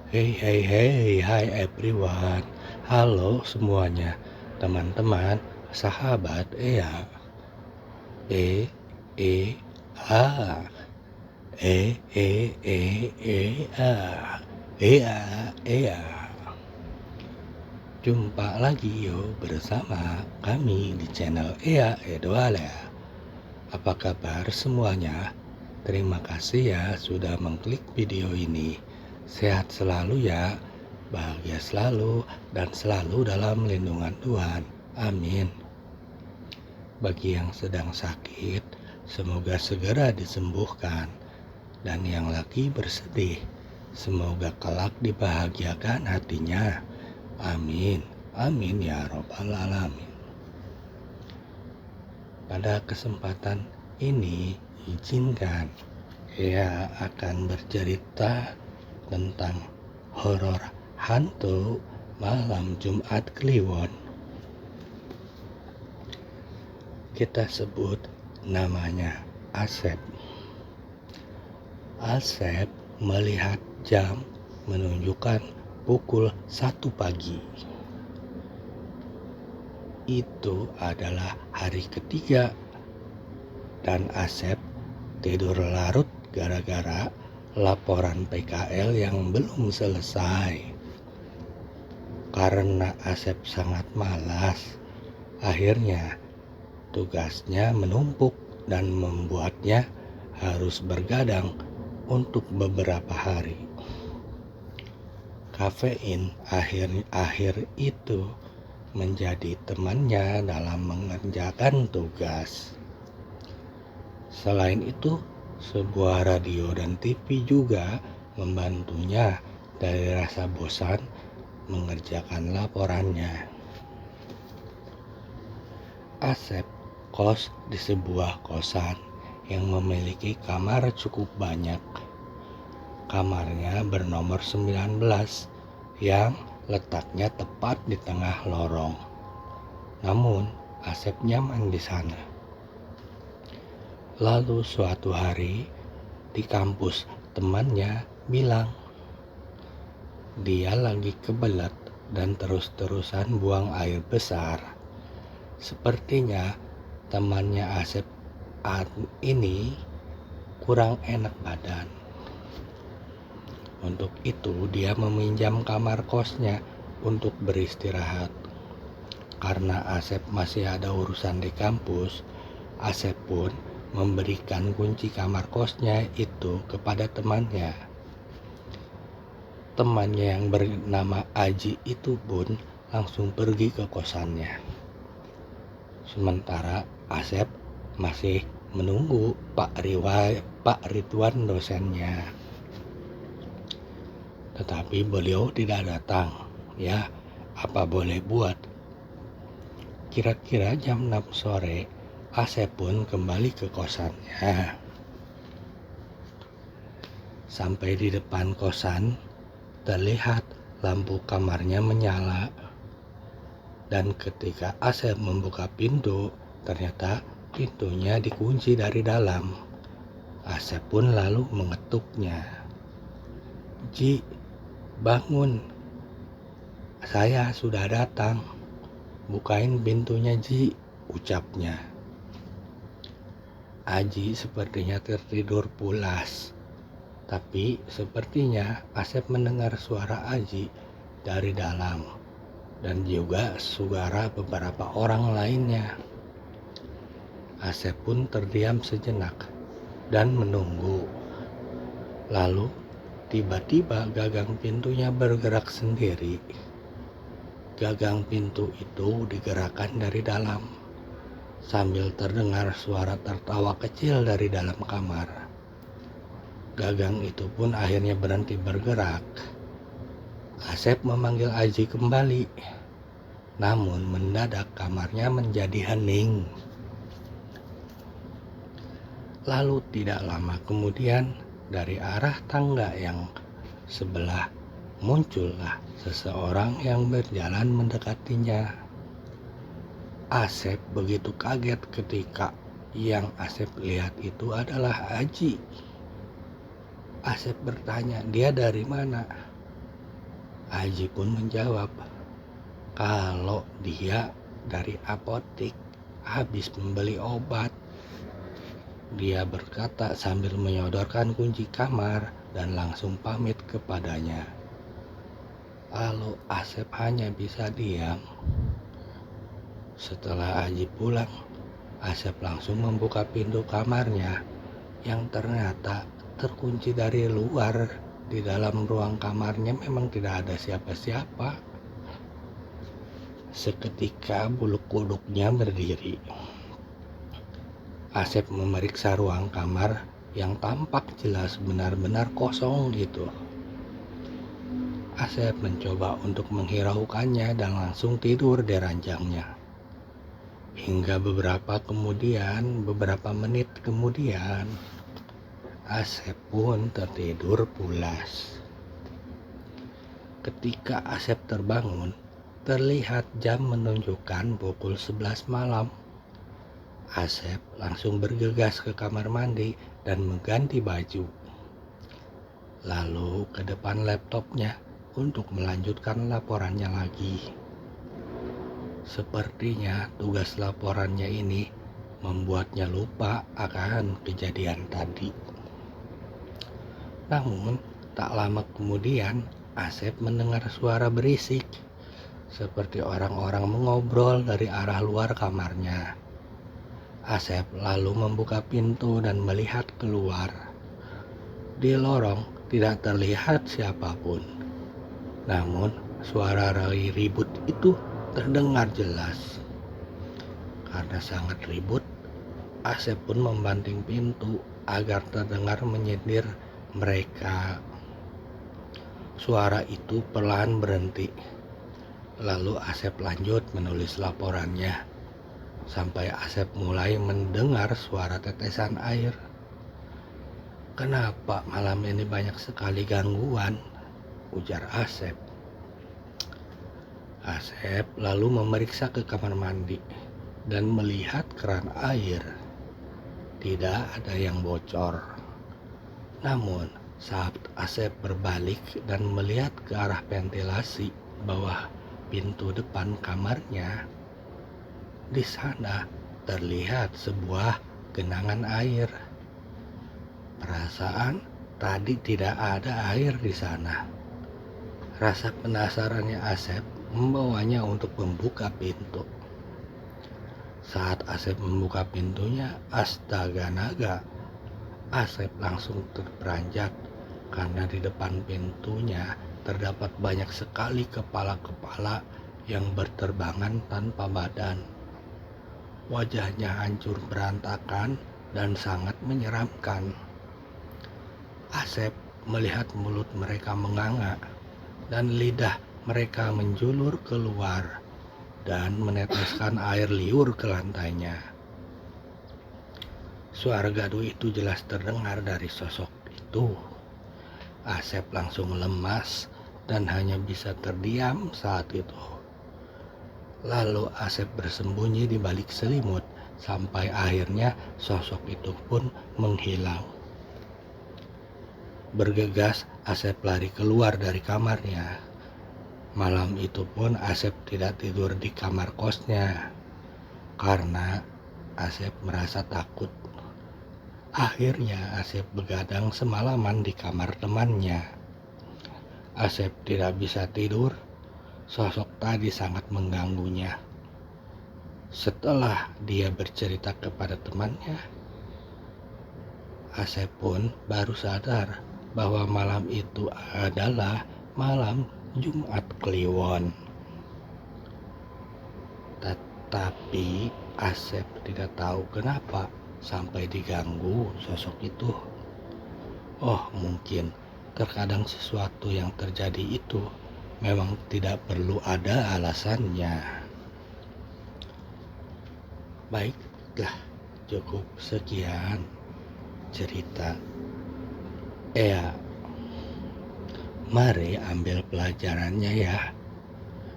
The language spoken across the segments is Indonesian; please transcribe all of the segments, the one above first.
Hey, hey, hey, hi everyone. Halo semuanya, teman-teman, sahabat Ea. E, E, A. A. Ea, Ea. Jumpa lagi yuk bersama kami di channel Ea Edwala. Apa kabar semuanya? Terima kasih ya sudah mengklik video ini. Sehat selalu ya, bahagia selalu, dan selalu dalam lindungan Tuhan. Amin. Bagi yang sedang sakit, semoga segera disembuhkan. Dan yang lagi bersedih, semoga kelak dibahagiakan hatinya. Amin. Amin ya robbal alamin. Pada kesempatan ini, izinkan Ea akan bercerita tentang horor hantu malam Jumat Kliwon. Kita sebut namanya Asep. Asep melihat jam menunjukkan pukul 1 pagi. Itu adalah hari ketiga dan Asep tidur larut gara-gara laporan PKL yang belum selesai. Karena Asep sangat malas, akhirnya tugasnya menumpuk dan membuatnya harus bergadang untuk beberapa hari. Kafein akhir itu menjadi temannya dalam mengerjakan tugas. Selain itu, sebuah radio dan TV juga membantunya dari rasa bosan mengerjakan laporannya. Asep kos di sebuah kosan yang memiliki kamar cukup banyak. Kamarnya bernomor 19 yang letaknya tepat di tengah lorong. Namun, Asep nyaman di sana. Lalu suatu hari di kampus temannya bilang dia lagi kebelet dan terus-terusan buang air besar. Sepertinya temannya Asep ini kurang enak badan. Untuk itu dia meminjam kamar kosnya untuk beristirahat. Karena Asep masih ada urusan di kampus, Asep pun memberikan kunci kamar kosnya itu kepada temannya. Temannya yang bernama Aji itu pun langsung pergi ke kosannya. Sementara Asep masih menunggu Pak Ridwan dosennya. Tetapi beliau tidak datang. Ya, apa boleh buat. Kira-kira jam 6 sore, Asep pun kembali ke kosannya. Sampai di depan kosan, terlihat lampu kamarnya menyala. Dan ketika Asep membuka pintu, ternyata pintunya dikunci dari dalam. Asep pun lalu mengetuknya. "Ji, bangun. Saya sudah datang. Bukain pintunya, Ji," ucapnya. Aji sepertinya tertidur pulas. Tapi sepertinya Asep mendengar suara Aji dari dalam. Dan juga suara beberapa orang lainnya. Asep pun terdiam sejenak dan menunggu. Lalu tiba-tiba gagang pintunya bergerak sendiri. Gagang pintu itu digerakkan dari dalam, sambil terdengar suara tertawa kecil dari dalam kamar. Gagang itu pun akhirnya berhenti bergerak. Asep memanggil Aji kembali, namun mendadak kamarnya menjadi hening. Lalu tidak lama kemudian dari arah tangga yang sebelah muncullah seseorang yang berjalan mendekatinya. Asep begitu kaget ketika yang Asep lihat itu adalah Aji. Asep bertanya, dia dari mana? Aji pun menjawab kalau dia dari apotik habis membeli obat. Dia berkata sambil menyodorkan kunci kamar dan langsung pamit kepadanya. Lalu Asep hanya bisa diam. Setelah Aji pulang, Asep langsung membuka pintu kamarnya yang ternyata terkunci dari luar. Di dalam ruang kamarnya memang tidak ada siapa-siapa. Seketika bulu kuduknya berdiri. Asep memeriksa ruang kamar yang tampak jelas benar-benar kosong gitu. Asep mencoba untuk menghiraukannya dan langsung tidur di ranjangnya. Hingga beberapa menit kemudian, Asep pun tertidur pulas. Ketika Asep terbangun, terlihat jam menunjukkan pukul 11 malam. Asep langsung bergegas ke kamar mandi dan mengganti baju. Lalu ke depan laptopnya untuk melanjutkan laporannya lagi. Sepertinya tugas laporannya ini membuatnya lupa akan kejadian tadi. Namun, tak lama kemudian Asep mendengar suara berisik, seperti orang-orang mengobrol dari arah luar kamarnya. Asep lalu membuka pintu dan melihat keluar. Di lorong tidak terlihat siapapun. Namun, suara ribut itu terdengar jelas. Karena sangat ribut, Asep pun membanting pintu agar terdengar menyindir mereka. Suara itu perlahan berhenti. Lalu Asep lanjut menulis laporannya. Sampai Asep mulai mendengar suara tetesan air. Kenapa malam ini banyak sekali gangguan? Ujar Asep. Asep lalu memeriksa ke kamar mandi dan melihat keran air. Tidak ada yang bocor. Namun, saat Asep berbalik dan melihat ke arah ventilasi bawah pintu depan kamarnya, di sana terlihat sebuah genangan air. Perasaan tadi tidak ada air di sana. Rasa penasarannya Asep membawanya untuk membuka pintu. Saat Asep membuka pintunya, astaga naga, Asep langsung terperanjat karena di depan pintunya terdapat banyak sekali kepala-kepala yang berterbangan tanpa badan. Wajahnya hancur berantakan dan sangat menyeramkan. Asep melihat mulut mereka menganga dan lidah mereka menjulur keluar dan meneteskan air liur ke lantainya. Suara gaduh itu jelas terdengar dari sosok itu. Asep langsung lemas dan hanya bisa terdiam saat itu. Lalu Asep bersembunyi di balik selimut sampai akhirnya sosok itu pun menghilang. Bergegas Asep lari keluar dari kamarnya. Malam itu pun Asep tidak tidur di kamar kosnya karena Asep merasa takut. Akhirnya Asep begadang semalaman di kamar temannya. Asep tidak bisa tidur, sosok tadi sangat mengganggunya. Setelah dia bercerita kepada temannya, Asep pun baru sadar bahwa malam itu adalah malam Jumat Kliwon. Tetapi Asep tidak tahu kenapa sampai diganggu sosok itu. Oh, mungkin terkadang sesuatu yang terjadi itu memang tidak perlu ada alasannya. Baiklah, cukup sekian cerita. Mari ambil pelajarannya ya.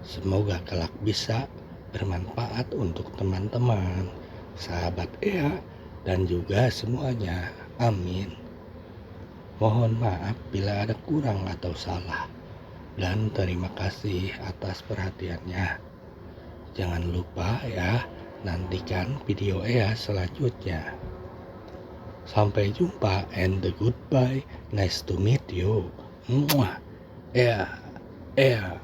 Semoga kelak bisa bermanfaat untuk teman-teman, sahabat dan juga semuanya. Amin. Mohon maaf bila ada kurang atau salah. dan terima kasih atas perhatiannya. Jangan lupa ya, nantikan video Ea selanjutnya. Sampai jumpa and goodbye. Nice to meet you. Ea, Ea.